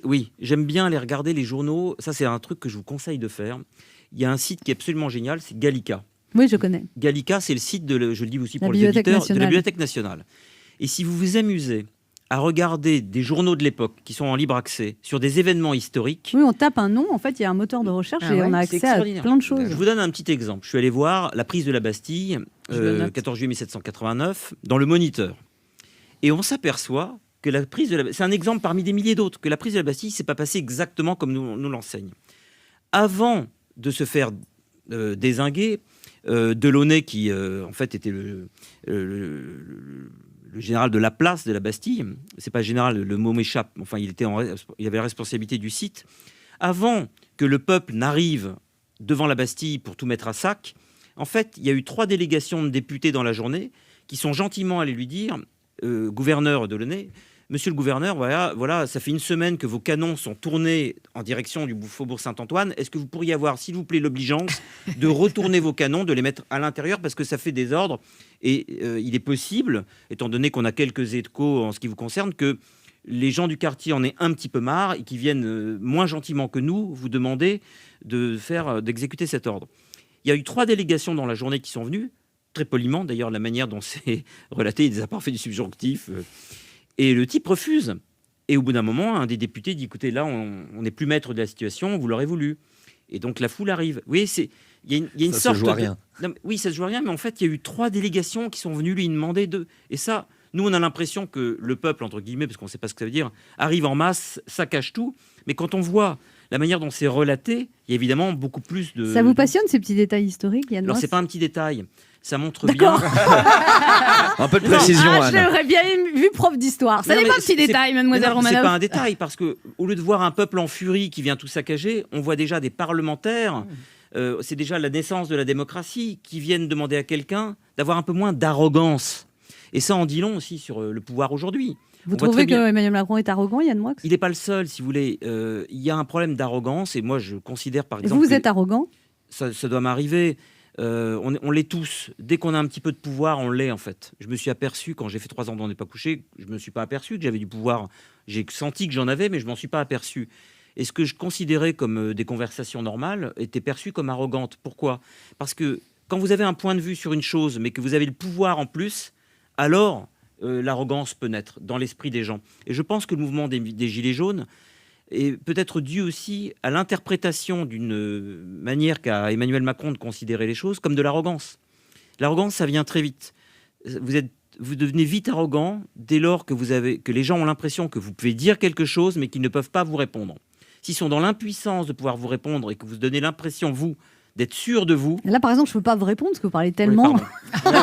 Oui, j'aime bien aller regarder les journaux. Ça, c'est un truc que je vous conseille de faire. Il y a un site qui est absolument génial, c'est Gallica. Oui, je connais. Gallica, c'est le site je le dis aussi La pour les Bibliothèque auditeurs, de la nationale. Bibliothèque nationale. Et si vous vous amusez à regarder des journaux de l'époque qui sont en libre accès sur des événements historiques, Oui, on tape un nom, en fait, il y a un moteur de recherche et on a c'est accès à extraordinaire. plein de choses. Je vous donne un petit exemple. Je suis allé voir la prise de la Bastille, Je le note. 14 juillet 1789, dans le Moniteur. Et on s'aperçoit que la prise de la c'est un exemple parmi des milliers d'autres, que la prise de la Bastille s'est pas passée exactement comme nous l'enseigne. Avant de se faire dézinguer, Delaunay, qui en fait était le général de la place de la Bastille, c'est pas général, le mot m'échappe, enfin il avait la responsabilité du site. Avant que le peuple n'arrive devant la Bastille pour tout mettre à sac, en fait, il y a eu 3 délégations de députés dans la journée qui sont gentiment allés lui dire, gouverneur Delaunay, monsieur le gouverneur, voilà, ça fait une semaine que vos canons sont tournés en direction du faubourg Saint-Antoine. Est-ce que vous pourriez avoir, s'il vous plaît, l'obligeance de retourner vos canons, de les mettre à l'intérieur parce que ça fait désordre. Et il est possible, étant donné qu'on a quelques échos en ce qui vous concerne, que les gens du quartier en aient un petit peu marre et qui viennent moins gentiment que nous vous demander d'exécuter cet ordre. Il y a eu 3 délégations dans la journée qui sont venues, très poliment d'ailleurs, la manière dont c'est relaté, il a pas fait du subjonctif. Et le type refuse. Et au bout d'un moment, un des députés dit, écoutez, là, on n'est plus maître de la situation, vous l'aurez voulu. Et donc la foule arrive. Vous voyez, il y a une Ça sorte se joue à rien. Non, oui, ça se joue à rien, mais en fait, il y a eu 3 délégations qui sont venues lui demander de... Et ça, nous, on a l'impression que le peuple, entre guillemets, parce qu'on ne sait pas ce que ça veut dire, arrive en masse, saccage tout. Mais quand on voit la manière dont c'est relaté, il y a évidemment beaucoup plus de... Ça vous passionne, ces petits détails historiques, Yann Alors, Moix? c'est pas un petit détail. Ça montre D'accord. bien... Un peu de précision, Ah, Anne. j'aurais bien vu prof d'histoire. Ça Non, n'est mais pas un petit détail, mademoiselle C'est Romanoff. pas un détail, parce que au lieu de voir un peuple en furie qui vient tout saccager, on voit déjà des parlementaires, c'est déjà la naissance de la démocratie, qui viennent demander à quelqu'un d'avoir un peu moins d'arrogance. Et ça en dit long aussi sur le pouvoir aujourd'hui. Vous On voit trouvez très bien- que Emmanuel Macron est arrogant, Yann Moix? Il n'est pas le seul, si vous voulez. Il y a un problème d'arrogance, et moi je considère par exemple... Vous que êtes arrogant? ça doit m'arriver. On l'est tous. Dès qu'on a un petit peu de pouvoir, on l'est en fait. Je me suis aperçu, quand j'ai fait 3 ans dans On n'est pas couché, je me suis pas aperçu que j'avais du pouvoir. J'ai senti que j'en avais, mais je m'en suis pas aperçu. Et ce que je considérais comme des conversations normales était perçu comme arrogante. Pourquoi? Parce que quand vous avez un point de vue sur une chose, mais que vous avez le pouvoir en plus, alors l'arrogance peut naître dans l'esprit des gens. Et je pense que le mouvement des Gilets jaunes est peut-être dû aussi à l'interprétation d'une manière qu'a Emmanuel Macron de considérer les choses comme de l'arrogance. L'arrogance, ça vient très vite. Vous devenez vite arrogant dès lors que les gens ont l'impression que vous pouvez dire quelque chose, mais qu'ils ne peuvent pas vous répondre. S'ils sont dans l'impuissance de pouvoir vous répondre et que vous donnez l'impression, vous, d'être sûr de vous... Là, par exemple, je ne peux pas vous répondre parce que vous parlez tellement. Oui, pardon.